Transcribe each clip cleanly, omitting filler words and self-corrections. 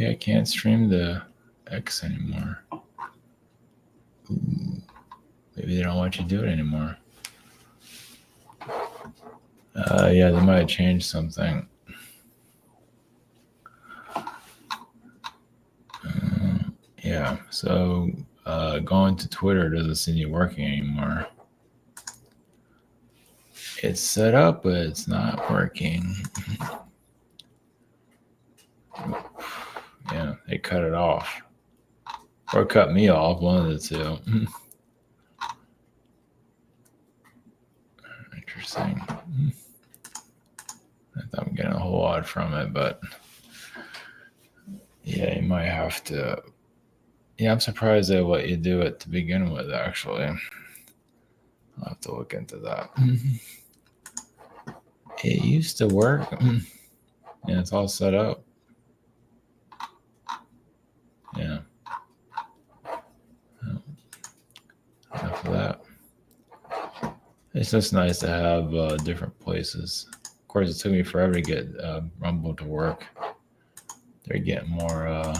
Maybe I can't stream the X anymore. Ooh, maybe they don't want you to do it anymore. Yeah, they might have changed something. Yeah, so going to Twitter doesn't seem to be working anymore. It's set up, but it's not working. Yeah, they cut it off. Or cut me off, one of the two. Interesting. I thought I'm getting a whole lot from it, but yeah, you might have to. Yeah, I'm surprised they let you do it to begin with, actually. I'll have to look into that. It used to work. Yeah, it's all set up. Yeah. Enough of that. It's just nice to have different places. Of course, it took me forever to get Rumble to work. They're getting more. I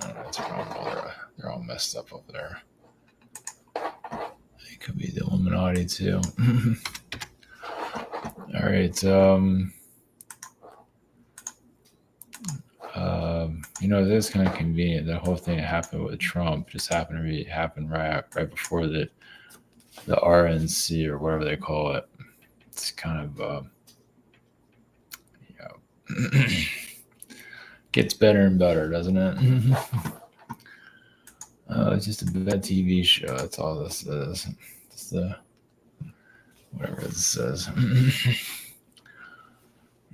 don't know, it's Rumble. They're all messed up over there. It could be the Illuminati too. All right. This is kind of convenient. The whole thing that happened with Trump just happened right before the RNC or whatever they call it. It's kind of gets better and better, doesn't it? It's just a bad TV show. That's all this is. It's the whatever this says.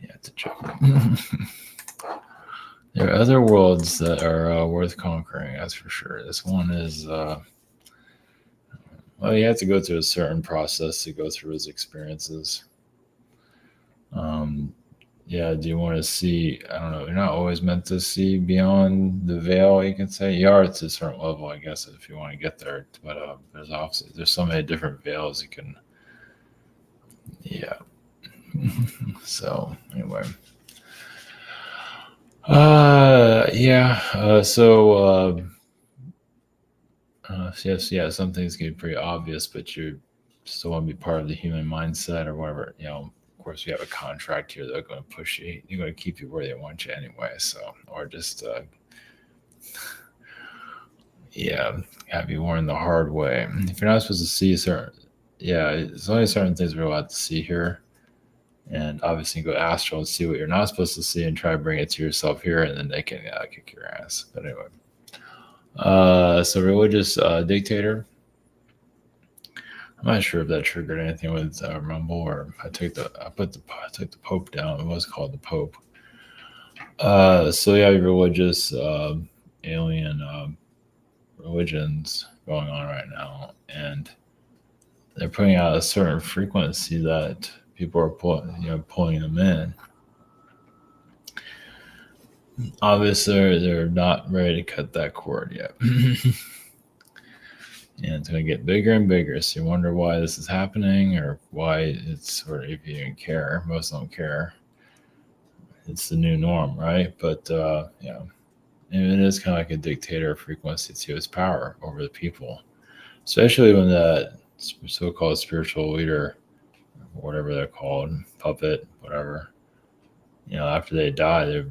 Yeah, it's a joke. There are other worlds that are worth conquering, that's for sure. This one is, well, you have to go through a certain process to go through his experiences. Yeah, do you want to see? I don't know. You're not always meant to see beyond the veil, you can say. You are to a certain level, I guess, if you want to get there. But there's so many different veils you can. Yeah. So anyway. Yes, yeah, some things can be pretty obvious, but you still want to be part of the human mindset or whatever. Of course, you have a contract here. They're going to push you. They're going to keep you where they want you anyway. So, or just, have you learn the hard way. If you're not supposed to see there's only certain things we're allowed to see here. And obviously, you go astral and see what you're not supposed to see and try to bring it to yourself here, and then they can kick your ass. But anyway, so religious dictator. I'm not sure if that triggered anything with Rumble, or I took the Pope down. It was called the Pope. So yeah, religious alien religions going on right now, and they're putting out a certain frequency that people are pulling them in. Obviously, they're not ready to cut that cord yet. And it's going to get bigger and bigger. So you wonder why this is happening, or why it's sort of, if you even care. Most don't care. It's the new norm, right? But and it is kind of like a dictator frequency to its power over the people, especially when that so-called spiritual leader, whatever they're called, puppet, whatever. After they die, they're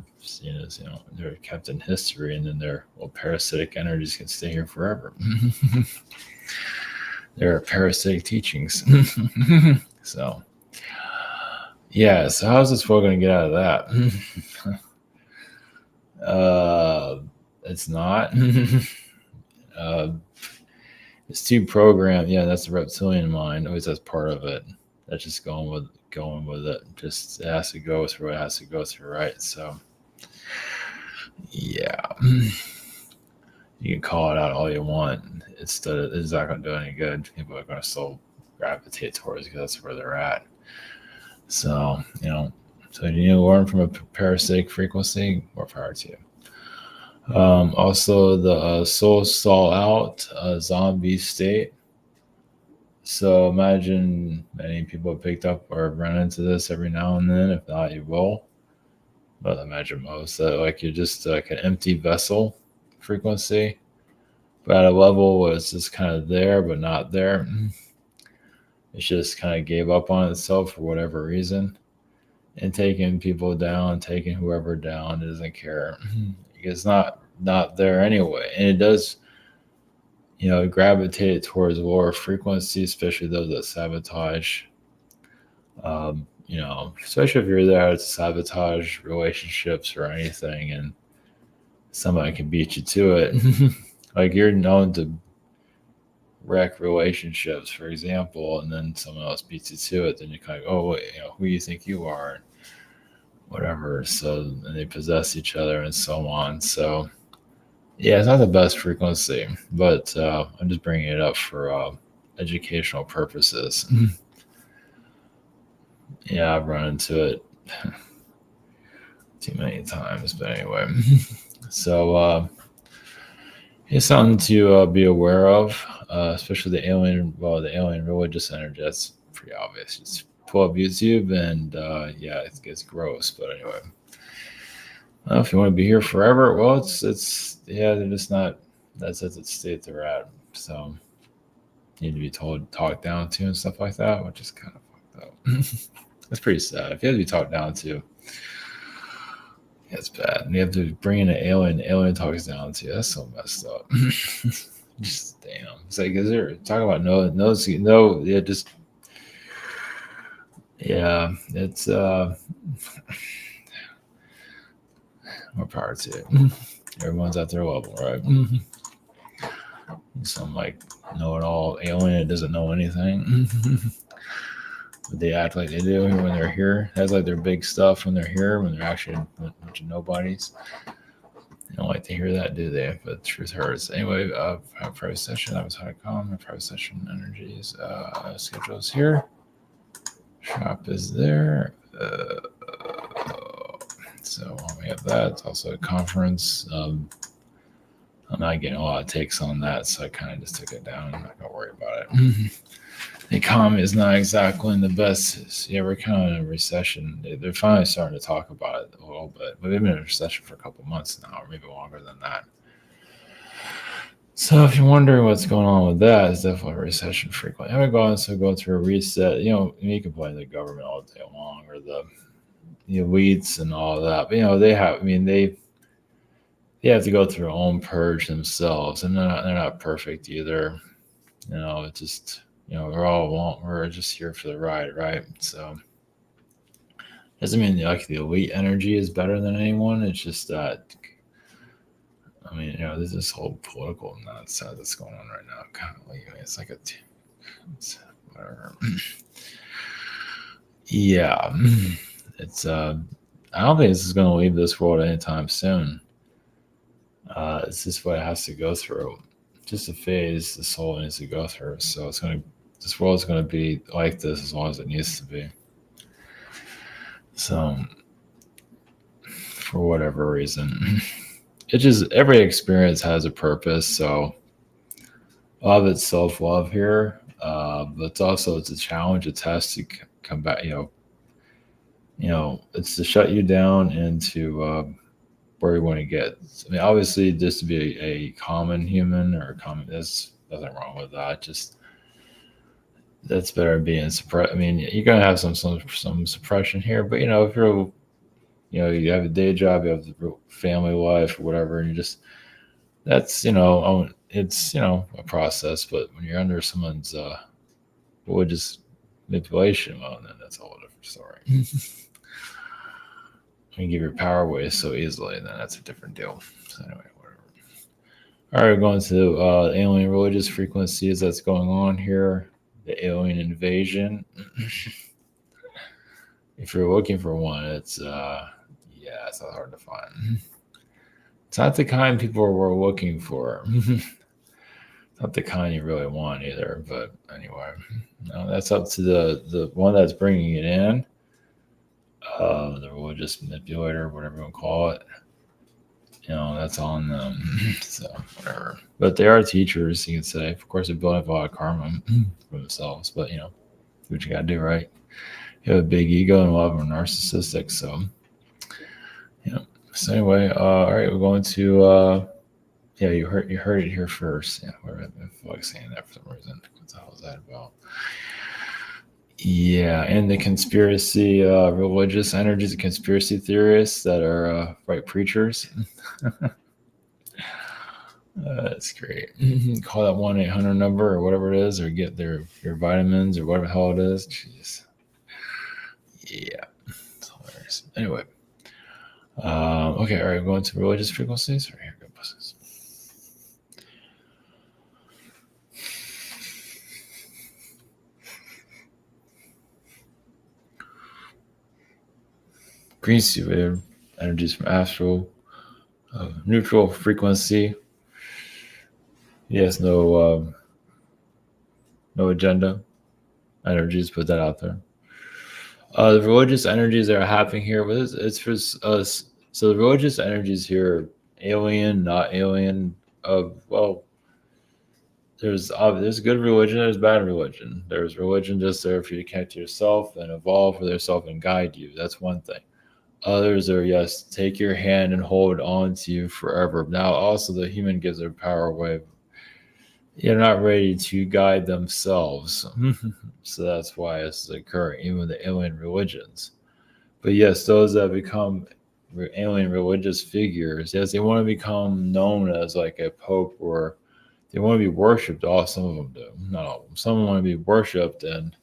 they're kept in history, and then their parasitic energies can stay here forever. There are parasitic teachings. So, yeah. So how's this world going to get out of that? It's not. It's too programmed. Yeah, that's the reptilian mind. Always that's part of it. That's just going with it. Just it has to go through what it has to go through, right? So, yeah. You can call it out all you want. It's not going to do any good. People are going to still gravitate towards it because that's where they're at. So, so you learn from a parasitic frequency, more power to you. Also, the soul stall out zombie state. So imagine many people have picked up or run into this every now and then. If not, you will. Well, I imagine most that like you're just like an empty vessel frequency, but at a level where it's just kind of there but not there. It just kind of gave up on itself for whatever reason, and taking people down, taking whoever down, it doesn't care. It's not there anyway, and it does, gravitate towards lower frequency, especially those that sabotage. Especially if you're there to sabotage relationships or anything, and somebody can beat you to it. Like you're known to wreck relationships, for example, and then someone else beats you to it, then you're kind of, oh wait, who do you think you are, and whatever. So, and they possess each other and so on. So, yeah, it's not the best frequency, but I'm just bringing it up for educational purposes. Yeah, I've run into it too many times, but anyway. So, it's something to be aware of, especially the alien religious energy. That's pretty obvious. Just pull up YouTube and yeah, it gets gross. But anyway, if you want to be here forever, well, it's yeah, they're just not. That's the state they're at. So you need to be talked down to, and stuff like that, which is kind of fucked up. That's pretty sad. If you have to be talked down to, it's bad. And you have to bring in an alien. The alien talks down to you. That's so messed up. Just damn. It's like, is there talking about no? Yeah, just yeah. It's more power to it. Everyone's at their level, right? Some like know-it-all alien that doesn't know anything. But they act like they do when they're here. That's like their big stuff when they're here, when they're actually a bunch of nobodies. They don't like to hear that, do they? But the truth hurts. Anyway, private session, avatar.com, my private session energies, schedules here. Shop is there. So we have that. It's also a conference. I'm not getting a lot of takes on that, so I kind of just took it down. I'm not going to worry about it. The economy is not exactly in the best. Yeah, we're kind of in a recession. They're finally starting to talk about it a little bit, but we've been in a recession for a couple months now, or maybe longer than that. So if you're wondering what's going on with that, it's definitely a recession frequently. I'm going to go through a reset. You can blame the government all day long, or the elites and all that. But they have. They have to go through their own purge themselves, and they're not perfect either. It's just. We're just here for the ride, right? So doesn't mean like the elite energy is better than anyone. It's just that there's this whole political nonsense that's going on right now. Kind of like it's like it's whatever. Yeah, it's I don't think this is going to leave this world anytime soon. It's just what it has to go through. Just a phase the soul needs to go through. So this world is going to be like this as long as it needs to be. So, for whatever reason, it just every experience has a purpose. So, a lot of it's self-love here, but it's a challenge. It has to come back. It's to shut you down into where you want to get. Obviously, just to be a common human or there's nothing wrong with that. Just that's better than being suppressed. You're gonna have some suppression here, but if you're, you have a day job, you have the family life or whatever, and that's it's a process. But when you're under someone's religious manipulation, well, then that's a whole different story. When you give your power away so easily, then that's a different deal. So anyway, whatever. All right, we're going to alien religious frequencies that's going on here. The alien invasion. If you're looking for one, it's it's not hard to find. It's not the kind people were looking for. Not the kind you really want either. But anyway, that's up to the one that's bringing it in. The religious manipulator, whatever you want to call it. That's on them. So whatever. But they are teachers, you can say. Of course, they're building up a lot of karma for themselves. But do what you gotta do, right? You have a big ego, and a lot of them are narcissistic. So Yeah. So anyway, all right, we're going to yeah, you heard it here first. Yeah, I feel like saying that for some reason. What the hell is that about? Yeah, and the conspiracy, religious energies, the conspiracy theorists that are right preachers. That's great. Call that 1-800 number or whatever it is, or get your vitamins or whatever the hell it is. Jeez. Yeah, it's hilarious. Anyway, okay, all right, going to religious frequencies. Right here, go buses. Green sea energies from astral, neutral frequency. Yes, no agenda energies. Put that out there. The religious energies that are happening here, but it's for us. So the religious energies here, alien, not alien. Well, there's good religion, there's bad religion. There's religion just there for you to connect to yourself and evolve with yourself and guide you. That's one thing. Others are, yes, take your hand and hold on to you forever. Now, also, the human gives their power away. They're not ready to guide themselves. So that's why this is occurring, even with the alien religions. But yes, those that become alien religious figures, yes, they want to become known as like a pope, or they want to be worshipped. Some of them do, not all of them. Some want to be worshipped, and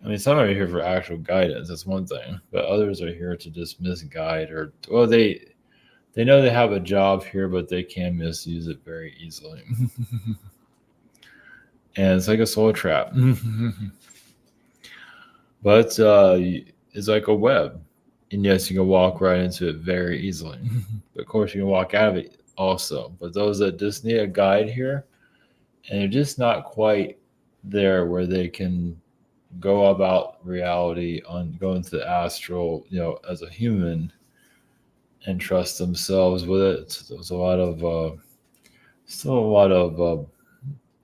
I mean, some are here for actual guidance. That's one thing, but others are here to just misguide, or well, they know they have a job here, but they can misuse it very easily. And it's like a soul trap. But it's like a web. And yes, you can walk right into it very easily. But of course, you can walk out of it also. But those that just need a guide here, and they're just not quite there where they can go about reality on go into the astral, as a human and trust themselves with it. There's a lot of still a lot of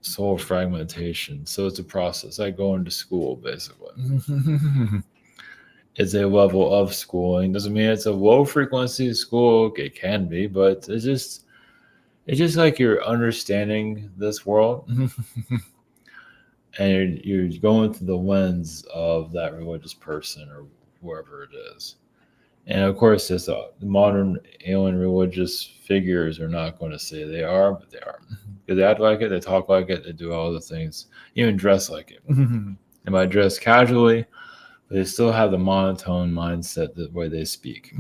soul fragmentation. So it's a process. I go into school basically. It's a level of schooling. Doesn't mean it's a low frequency school. It can be, but it's just like you're understanding this world. And you're going through the lens of that religious person or whoever it is. And of course, the modern alien religious figures are not going to say they are, but they are. Because they act like it, they talk like it, they do all the things, even dress like it. They might dress casually, but they still have the monotone mindset the way they speak.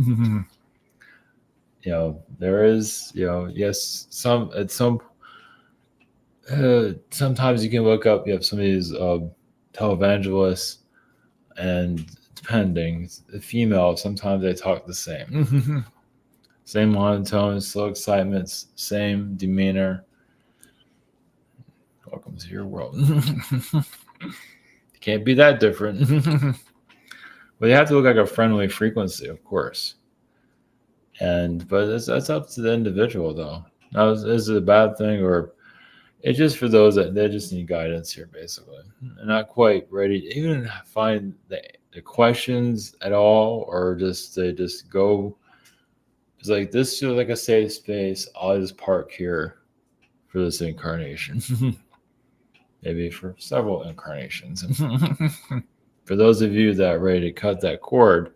There is, yes, sometimes you can look up, you have some of these televangelists, and depending, the female, sometimes they talk the same. Same monotone, slow excitements, same demeanor. Welcome to your world. Can't be that different. But you have to look like a friendly frequency, of course. But that's up to the individual, though. Now, is it a bad thing, or it's just for those that they just need guidance here, basically. They're not quite ready to even find the questions at all, or they just go. It's like, this feels like a safe space. I'll just park here for this incarnation. Maybe for several incarnations. For those of you that are ready to cut that cord,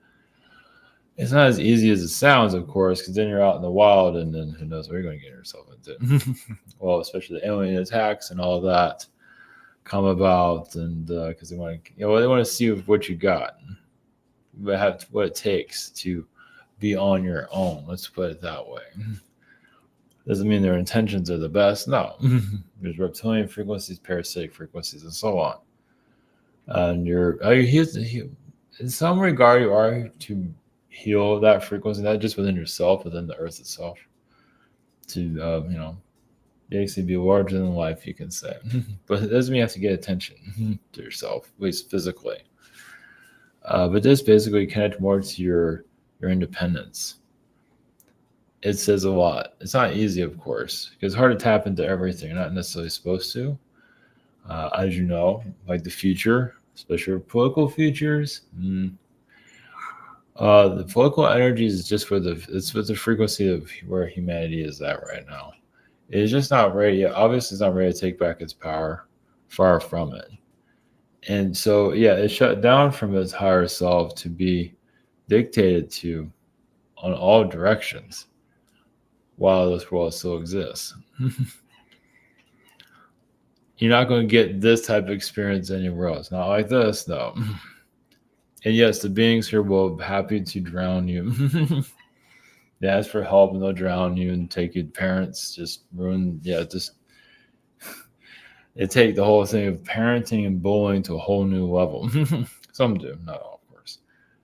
it's not as easy as it sounds, of course, because then you're out in the wild, and then who knows what you're going to get yourself into. Well, especially the alien attacks and all that come about, and because they want to, they want to see what you got, what it takes to be on your own. Let's put it that way. Doesn't mean their intentions are the best. No, there's reptilian frequencies, parasitic frequencies, and so on. And in some regard, you are to heal that frequency, not just within yourself, within the earth itself, to basically be larger than life, you can say. But it doesn't mean you have to get attention to yourself, at least physically. But this basically connect more to your independence. It says a lot. It's not easy, of course, because it's hard to tap into everything. You're not necessarily supposed to. As you know, like the future, especially political futures. The political energy is just for it's with the frequency of where humanity is at right now. It's just not ready yet. Obviously, it's not ready to take back its power. Far from it. And so, yeah, it shut down from its higher self to be dictated to on all directions while this world still exists. You're not going to get this type of experience anywhere else. Not like this, no. And yes, the beings here will be happy to drown you. They ask for help and they'll drown you and take your parents, just ruin, yeah, just they take the whole thing of parenting and bullying to a whole new level. Some do, not all, of course.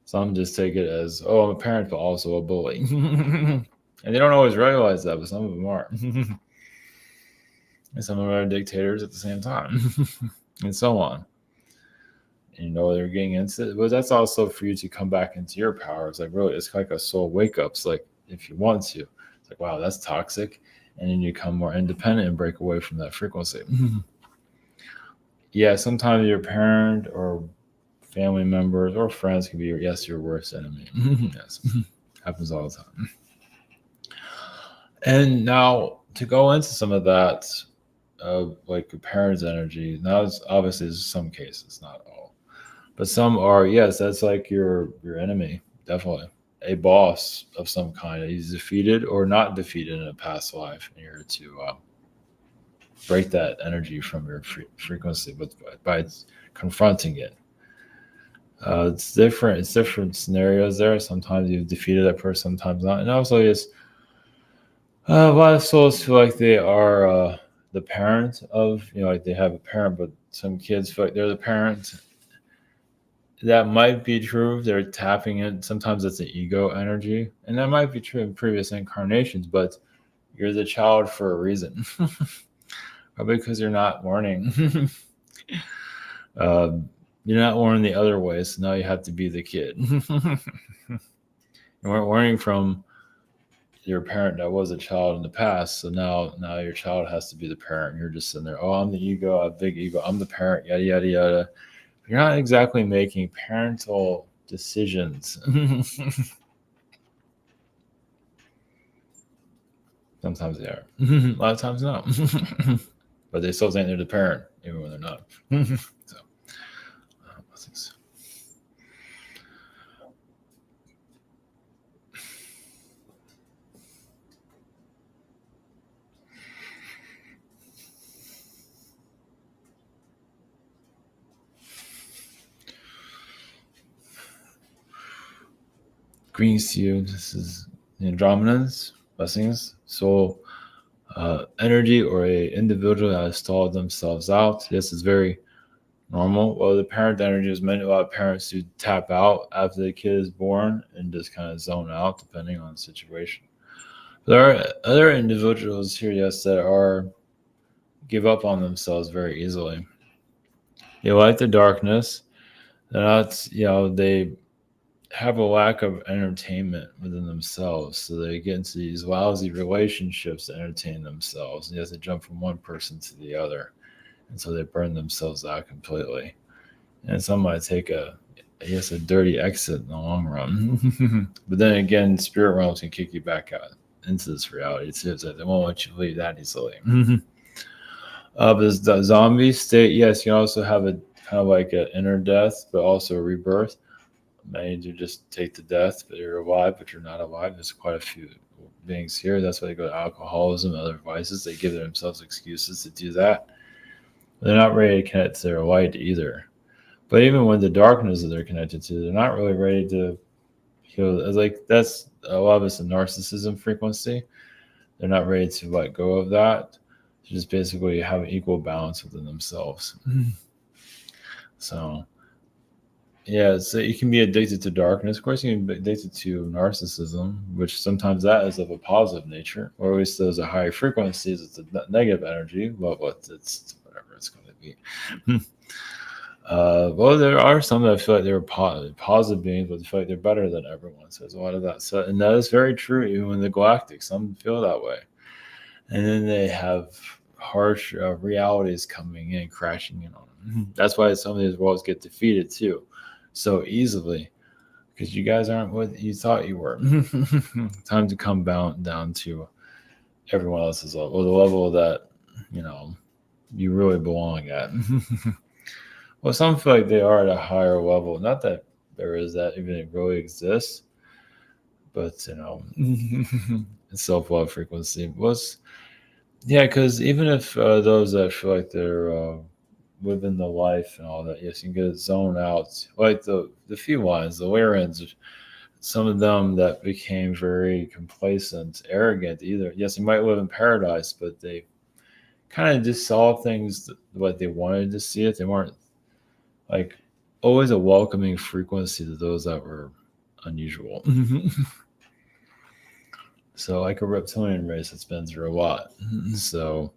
Some just take it as, oh, I'm a parent, but also a bully. And they don't always realize that, but some of them are. And some of them are dictators at the same time, and so on. And you know they're getting into it, but that's also for you to come back into your power. It's like really, it's like a soul wake up. It's like if you want to, it's like wow, that's toxic, and then you become more independent and break away from that frequency. Yeah, sometimes your parent or family members or friends can be your worst enemy. Yes, happens all the time. And now to go into some of that, like a parent's energy. Now, it's obviously there's some cases, not all, but some are. Yes, that's like your enemy, definitely a boss of some kind. He's defeated or not defeated in a past life, and you're to break that energy from your frequency by confronting it. It's different. It's different scenarios there. Sometimes you've defeated that person, sometimes not. And also, it's a lot of souls feel like they are the parent of, like they have a parent, but some kids feel like they're the parent. That might be true. They're tapping in. Sometimes it's an ego energy, and that might be true in previous incarnations. But you're the child for a reason, probably because you're not learning. You're not learning the other way, so now you have to be the kid. You weren't learning from your parent that was a child in the past, so now your child has to be the parent. You're just sitting there, oh, I'm the ego, a big ego, I'm the parent, yada yada yada. You're not exactly making parental decisions. Sometimes they are. A lot of times no. But they still think they're the parent, even when they're not. So, blessings. Greetings to you. This is the Andromedans, blessings, soul energy, or a individual that has stalled themselves out. This is very normal. Well, the parent energy is meant a lot of parents to tap out after the kid is born and just kind of zone out depending on the situation. There are other individuals here, yes, that are give up on themselves very easily. They like the darkness. They're not, they have a lack of entertainment within themselves, so they get into these lousy relationships to entertain themselves. And you have to jump from one person to the other, and so they burn themselves out completely. And some might take a dirty exit in the long run. But then again, spirit realms can kick you back out into this reality too. So they won't let you leave that easily. But the zombie state, yes, you also have a kind of like an inner death, but also a rebirth. Many do just take the death, but you're alive, but you're not alive. There's quite a few beings here. That's why they go to alcoholism and other vices. They give themselves excuses to do that. They're not ready to connect to their light either. But even with the darkness that they're connected to, they're not really ready to heal. It's like that's a lot of it's a narcissism frequency. They're not ready to let go of that. Just basically have an equal balance within themselves. So, yeah, so you can be addicted to darkness. Of course, you can be addicted to narcissism, which sometimes that is of a positive nature, or at least those are high frequencies. It's a negative energy, but it's whatever it's going to be. Well, there are some that feel like they're positive beings, but they feel like they're better than everyone. So there's a lot of that. So, and that is very true, even in the galactic. Some feel that way. And then they have harsh realities coming in, crashing in on them. That's why some of these worlds get defeated too, so easily, because you guys aren't what you thought you were. Time to come down to everyone else's level, or the level that you really belong at. Well, some feel like they are at a higher level. Not that there is that even it really exists, but self-love frequency was because even if those that feel like they're living the life and all that, yes, you can get zoned out, like the felines, the Larians, some of them that became very complacent, arrogant. Either yes, you might live in paradise, but they kind of just saw things what they wanted to see it. They weren't like always a welcoming frequency to those that were unusual. So like a reptilian race that's been through a lot. So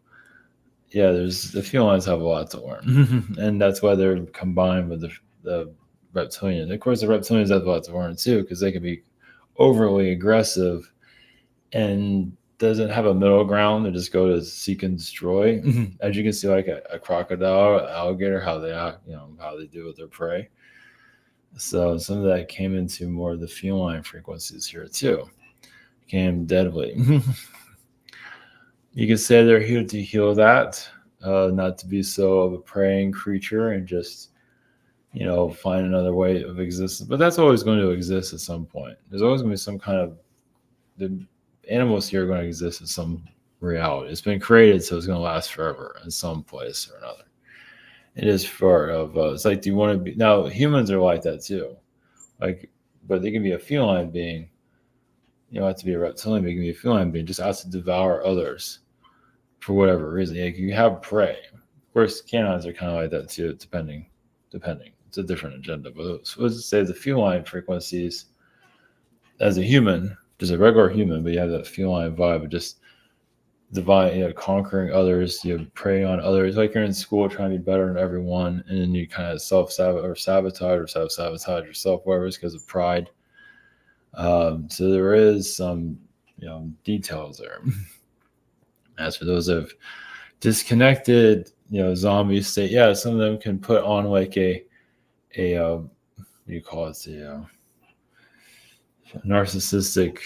yeah, there's the felines have a lot to learn, and that's why they're combined with the reptilian. Of course, the reptilians have a lot to learn too, because they can be overly aggressive and doesn't have a middle ground. They just go to seek and destroy. As you can see, like a crocodile, alligator, how they act, how they do with their prey. So some of that came into more of the feline frequencies here too. Came deadly. You could say they're here to heal that, not to be so of a preying creature and just find another way of existence. But that's always going to exist at some point. There's always going to be some kind of the animals here are going to exist in some reality. It's been created, so it's going to last forever in some place or another. It is part of it's like, do you want to be now? Humans are like that too, like, but they can be a feline being. You don't have to be a reptilian, but you can be a feline being just out to devour others for whatever reason. Like you have prey. Of course, canines are kind of like that too, depending. It's a different agenda, but let's say the feline frequencies as a human, just a regular human, but you have that feline vibe of just divine, conquering others, you prey on others, like you're in school trying to be better than everyone, and then you kind of self-sabotage or self-sabotage yourself, whatever, it's because of pride. So there is some, details there. As for those of disconnected, zombie state, yeah, some of them can put on like a what do you call it, a narcissistic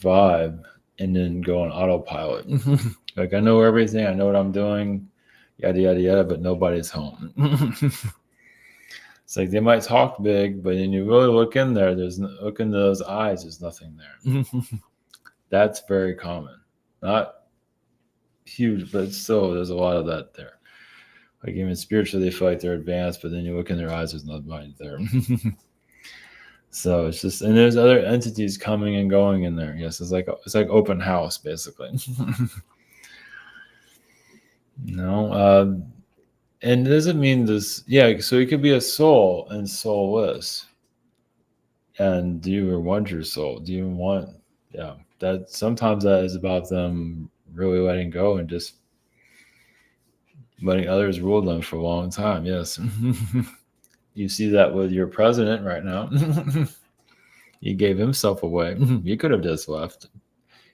vibe, and then go on autopilot. Like, I know everything, I know what I'm doing, yada yada yada, but nobody's home. It's like they might talk big, but then you really look in there, look into those eyes, there's nothing there. That's very common. Not huge, but still there's a lot of that there. Like even spiritually they feel like they're advanced, but then you look in their eyes, there's nobody there. So it's just, and there's other entities coming and going in there. Yes, it's like open house basically. And it doesn't mean this. Yeah, so it could be a soul and soulless. And do you want your soul? Do you want? Yeah, that sometimes that is about them really letting go and just letting others rule them for a long time. Yes. You see that with your president right now. He gave himself away. He could have just left.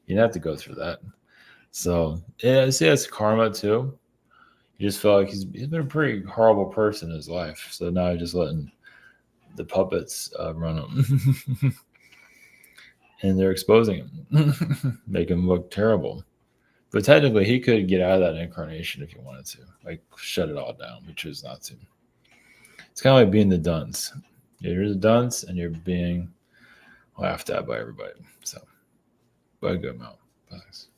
You didn't have to go through that. So yeah, I see that's karma too. You just feel like he's been a pretty horrible person in his life. So now you're just letting the puppets run him. And they're exposing him. Make him look terrible. But technically, he could get out of that incarnation if he wanted to. Like, shut it all down. We choose not to. It's kind of like being the dunce. You're the dunce, and you're being laughed at by everybody. So, by a good amount. Thanks.